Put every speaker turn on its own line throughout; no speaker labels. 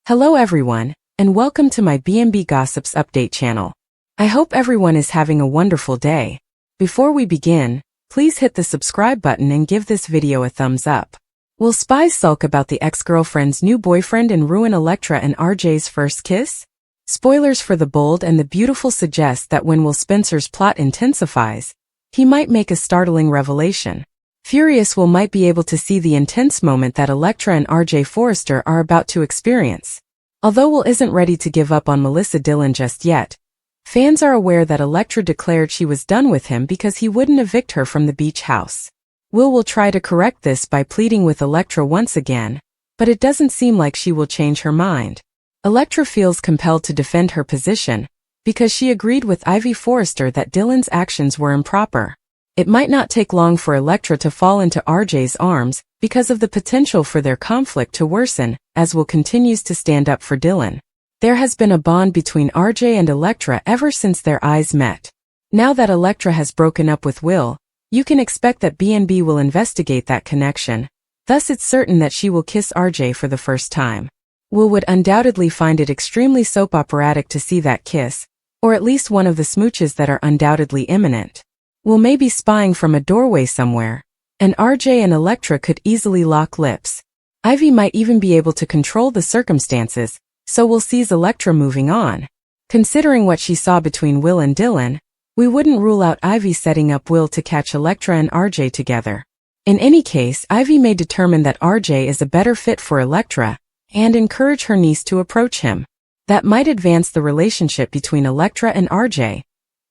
Hello everyone, and welcome to my B&B Gossips update channel. I hope everyone is having a wonderful day. Before we begin, please hit the subscribe button and give this video a thumbs up. Will Spies sulk about the ex-girlfriend's new boyfriend and ruin Electra and RJ's first kiss? Spoilers for The Bold and the Beautiful suggest that when Will Spencer's plot intensifies, he might make a startling revelation. Furious Will might be able to see the intense moment that Electra and RJ Forrester are about to experience. Although Will isn't ready to give up on Melissa Dillon just yet, fans are aware that Electra declared she was done with him because he wouldn't evict her from the beach house. Will try to correct this by pleading with Electra once again, but it doesn't seem like she will change her mind. Electra feels compelled to defend her position because she agreed with Ivy Forrester that Dillon's actions were improper. It might not take long for Electra to fall into RJ's arms because of the potential for their conflict to worsen, as Will continues to stand up for Dillon. There has been a bond between RJ and Electra ever since their eyes met. Now that Electra has broken up with Will, you can expect that B&B will investigate that connection. Thus it's certain that she will kiss RJ for the first time. Will would undoubtedly find it extremely soap operatic to see that kiss, or at least one of the smooches that are undoubtedly imminent. Will may be spying from a doorway somewhere, and RJ and Electra could easily lock lips. Ivy might even be able to control the circumstances, so Will sees Electra moving on. Considering what she saw between Will and Dillon, we wouldn't rule out Ivy setting up Will to catch Electra and RJ together. In any case, Ivy may determine that RJ is a better fit for Electra, and encourage her niece to approach him. That might advance the relationship between Electra and RJ,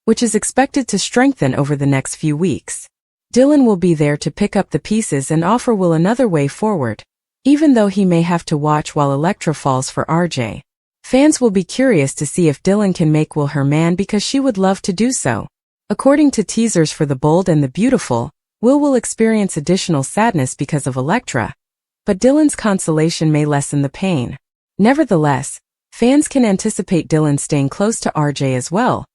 which is expected to strengthen over the next few weeks. Dillon will be there to pick up the pieces and offer Will another way forward, even though he may have to watch while Electra falls for RJ. Fans will be curious to see if Dillon can make Will her man because she would love to do so. According to teasers for The Bold and the Beautiful, Will experience additional sadness because of Electra, but Dillon's consolation may lessen the pain. Nevertheless, fans can anticipate Dillon staying close to RJ as well,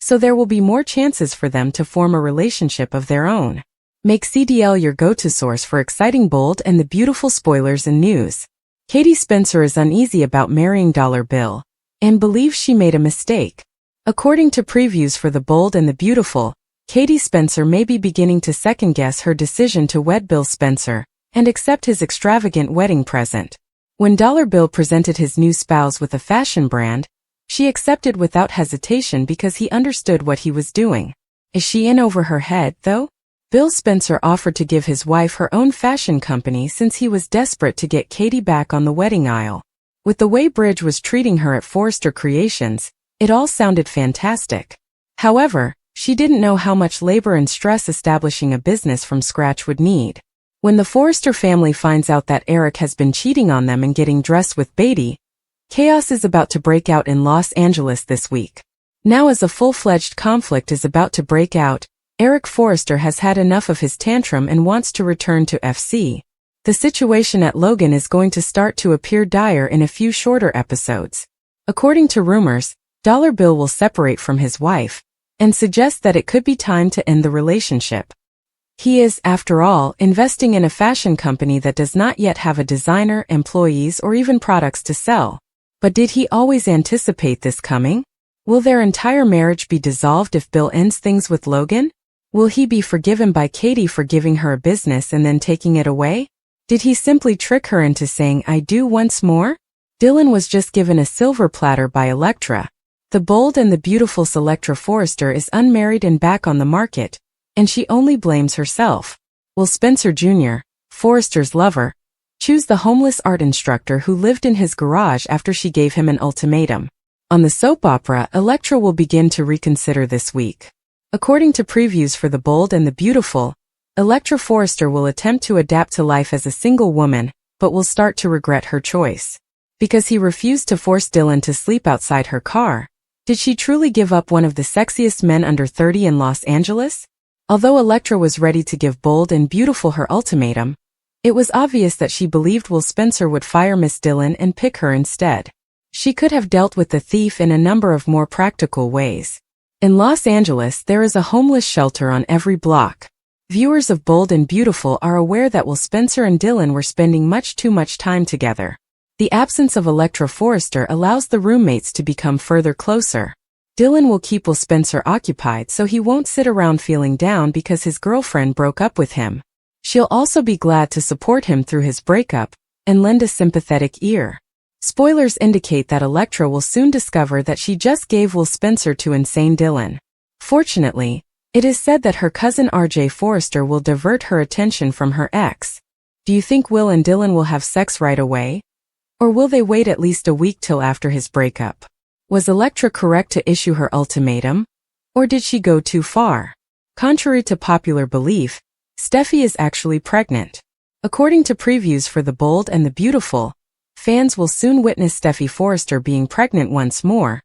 so there will be more chances for them to form a relationship of their own. Make CDL your go-to source for exciting Bold and the Beautiful spoilers and news. Katie Spencer is uneasy about marrying Dollar Bill, and believes she made a mistake. According to previews for The Bold and the Beautiful, Katie Spencer may be beginning to second-guess her decision to wed Bill Spencer, and accept his extravagant wedding present. When Dollar Bill presented his new spouse with a fashion brand, she accepted without hesitation because he understood what he was doing. Is she in over her head, though? Bill Spencer offered to give his wife her own fashion company since he was desperate to get Katie back on the wedding aisle. With the way Bridge was treating her at Forrester Creations, it all sounded fantastic. However, she didn't know how much labor and stress establishing a business from scratch would need. When the Forrester family finds out that Eric has been cheating on them and getting dressed with Beatty, chaos is about to break out in Los Angeles this week. Now as a full-fledged conflict is about to break out, Eric Forrester has had enough of his tantrum and wants to return to FC. The situation at Logan is going to start to appear dire in a few shorter episodes. According to rumors, Dollar Bill will separate from his wife, and suggest that it could be time to end the relationship. He is, after all, investing in a fashion company that does not yet have a designer, employees, or even products to sell. But did he always anticipate this coming? Will their entire marriage be dissolved if Bill ends things with Logan? Will he be forgiven by Katie for giving her a business and then taking it away? Did he simply trick her into saying "I do" once more? Dillon was just given a silver platter by Electra. The Bold and the Beautiful Electra Forrester is unmarried and back on the market, and she only blames herself. Will Spencer Jr., Forrester's lover, choose the homeless art instructor who lived in his garage after she gave him an ultimatum? On the soap opera, Electra will begin to reconsider this week. According to previews for The Bold and the Beautiful, Electra Forrester will attempt to adapt to life as a single woman, but will start to regret her choice. Because he refused to force Dillon to sleep outside her car, did she truly give up one of the sexiest men under 30 in Los Angeles? Although Electra was ready to give Bold and Beautiful her ultimatum, it was obvious that she believed Will Spencer would fire Miss Dillon and pick her instead. She could have dealt with the thief in a number of more practical ways. In Los Angeles, there is a homeless shelter on every block. Viewers of Bold and Beautiful are aware that Will Spencer and Dillon were spending much too much time together. The absence of Electra Forrester allows the roommates to become further closer. Dylan will keep Will Spencer occupied so he won't sit around feeling down because his girlfriend broke up with him. She'll also be glad to support him through his breakup and lend a sympathetic ear. Spoilers indicate that Electra will soon discover that she just gave Will Spencer to insane Dylan. Fortunately, it is said that her cousin RJ Forrester will divert her attention from her ex. Do you think Will and Dylan will have sex right away? Or will they wait at least a week till after his breakup? Was Electra correct to issue her ultimatum? Or did she go too far? Contrary to popular belief, Steffi is actually pregnant. According to previews for The Bold and the Beautiful, fans will soon witness Steffi Forrester being pregnant once more,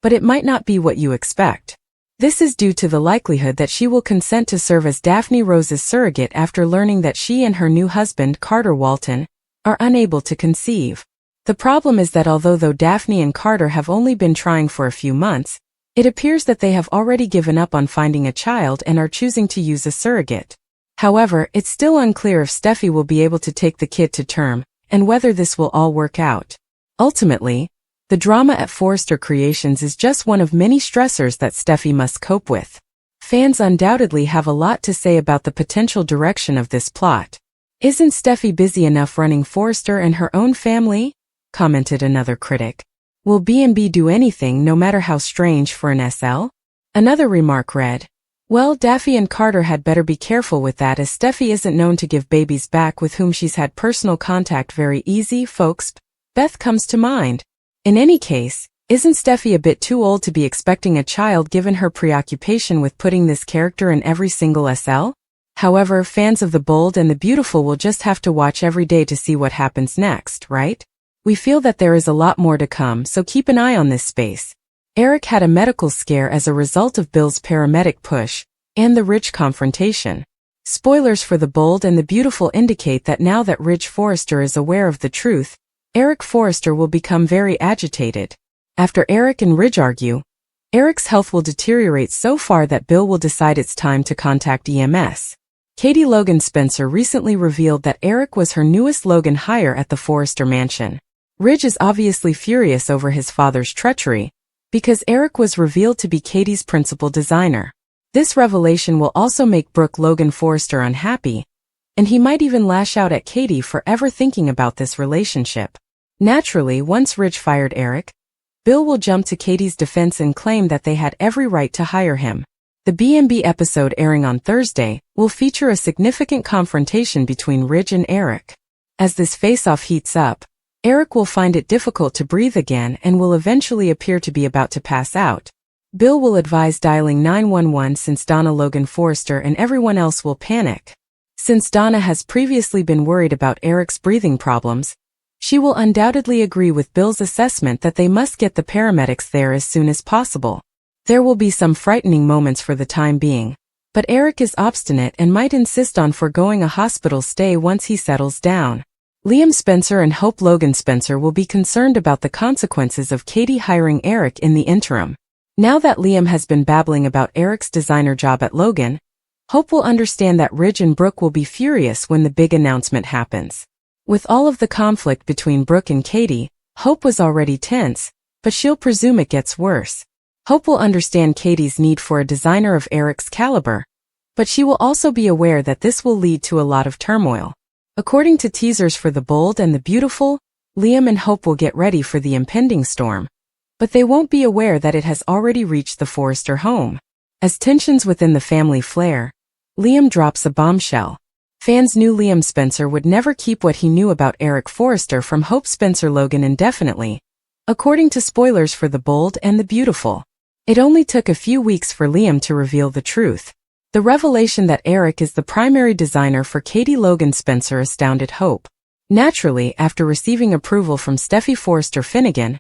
but it might not be what you expect. This is due to the likelihood that she will consent to serve as Daphne Rose's surrogate after learning that she and her new husband, Carter Walton, are unable to conceive. The problem is that although Daphne and Carter have only been trying for a few months, it appears that they have already given up on finding a child and are choosing to use a surrogate. However, it's still unclear if Steffi will be able to take the kid to term, and whether this will all work out. Ultimately, the drama at Forrester Creations is just one of many stressors that Steffi must cope with. Fans undoubtedly have a lot to say about the potential direction of this plot. Isn't Steffi busy enough running Forrester and her own family? Commented another critic. Will B&B do anything no matter how strange for an SL? Another remark read, well, Daffy and Carter had better be careful with that as Steffi isn't known to give babies back with whom she's had personal contact very easy, folks. Beth comes to mind. In any case, isn't Steffi a bit too old to be expecting a child given her preoccupation with putting this character in every single SL? However, fans of The Bold and the Beautiful will just have to watch every day to see what happens next, right? We feel that there is a lot more to come, so keep an eye on this space. Eric had a medical scare as a result of Bill's paramedic push and the Rich confrontation. Spoilers for The Bold and the Beautiful indicate that now that Rich Forrester is aware of the truth, Eric Forrester will become very agitated. After Eric and Ridge argue, Eric's health will deteriorate so far that Bill will decide it's time to contact EMS. Katie Logan Spencer recently revealed that Eric was her newest Logan hire at the Forrester mansion. Ridge is obviously furious over his father's treachery, because Eric was revealed to be Katie's principal designer. This revelation will also make Brooke Logan Forrester unhappy, and he might even lash out at Katie for ever thinking about this relationship. Naturally, once Ridge fired Eric, Bill will jump to Katie's defense and claim that they had every right to hire him. The B&B episode airing on Thursday will feature a significant confrontation between Ridge and Eric. As this face-off heats up, Eric will find it difficult to breathe again and will eventually appear to be about to pass out. Bill will advise dialing 911 since Donna Logan Forrester and everyone else will panic. Since Donna has previously been worried about Eric's breathing problems, she will undoubtedly agree with Bill's assessment that they must get the paramedics there as soon as possible. There will be some frightening moments for the time being, but Eric is obstinate and might insist on foregoing a hospital stay once he settles down. Liam Spencer and Hope Logan Spencer will be concerned about the consequences of Katie hiring Eric in the interim. Now that Liam has been babbling about Eric's designer job at Logan, Hope will understand that Ridge and Brooke will be furious when the big announcement happens. With all of the conflict between Brooke and Katie, Hope was already tense, but she'll presume it gets worse. Hope will understand Katie's need for a designer of Eric's caliber, but she will also be aware that this will lead to a lot of turmoil. According to teasers for The Bold and the Beautiful, Liam and Hope will get ready for the impending storm, but they won't be aware that it has already reached the Forrester home. As tensions within the family flare, Liam drops a bombshell. Fans knew Liam Spencer would never keep what he knew about Eric Forrester from Hope Spencer Logan indefinitely, according to spoilers for The Bold and the Beautiful. It only took a few weeks for Liam to reveal the truth. The revelation that Eric is the primary designer for Katie Logan Spencer astounded Hope. Naturally, after receiving approval from Steffi Forrester Finnegan,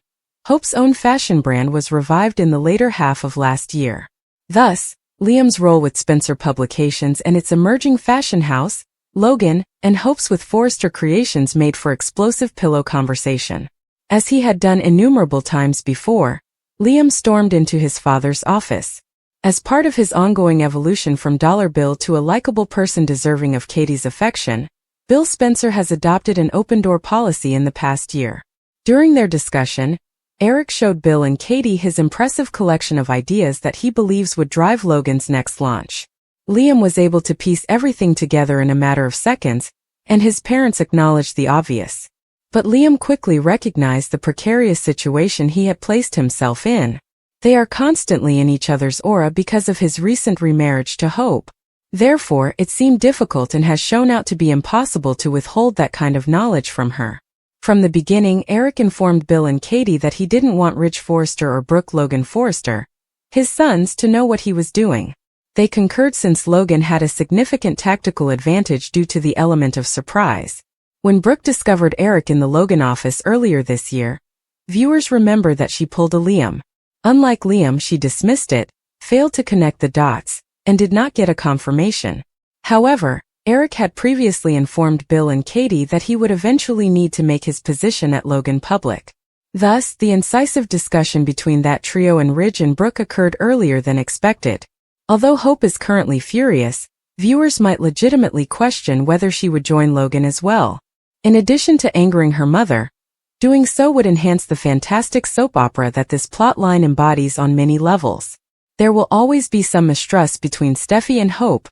Hope's own fashion brand was revived in the later half of last year. Thus, Liam's role with Spencer Publications and its emerging fashion house, Logan, and Hope's with Forrester Creations made for explosive pillow conversation. As he had done innumerable times before, Liam stormed into his father's office. As part of his ongoing evolution from Dollar Bill to a likable person deserving of Katie's affection, Bill Spencer has adopted an open-door policy in the past year. During their discussion, Eric showed Bill and Katie his impressive collection of ideas that he believes would drive Logan's next launch. Liam was able to piece everything together in a matter of seconds, and his parents acknowledged the obvious. But Liam quickly recognized the precarious situation he had placed himself in. They are constantly in each other's aura because of his recent remarriage to Hope. Therefore, it seemed difficult and has shown out to be impossible to withhold that kind of knowledge from her. From the beginning, Eric informed Bill and Katie that he didn't want Rich Forrester or Brooke Logan Forrester, his sons, to know what he was doing. They concurred since Logan had a significant tactical advantage due to the element of surprise. When Brooke discovered Eric in the Logan office earlier this year, viewers remember that she pulled a Liam. Unlike Liam, she dismissed it, failed to connect the dots, and did not get a confirmation. However, Eric had previously informed Bill and Katie that he would eventually need to make his position at Logan public. Thus, the incisive discussion between that trio and Ridge and Brooke occurred earlier than expected. Although Hope is currently furious, viewers might legitimately question whether she would join Logan as well. In addition to angering her mother, doing so would enhance the fantastic soap opera that this plotline embodies on many levels. There will always be some mistrust between Steffi and Hope,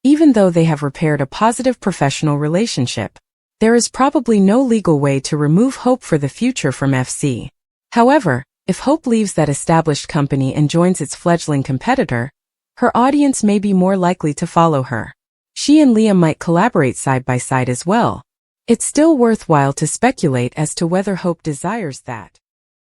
even though they have repaired a positive professional relationship. There is probably no legal way to remove Hope for the future from FC. However, if Hope leaves that established company and joins its fledgling competitor, her audience may be more likely to follow her. She and Liam might collaborate side by side as well. It's still worthwhile to speculate as to whether Hope desires that.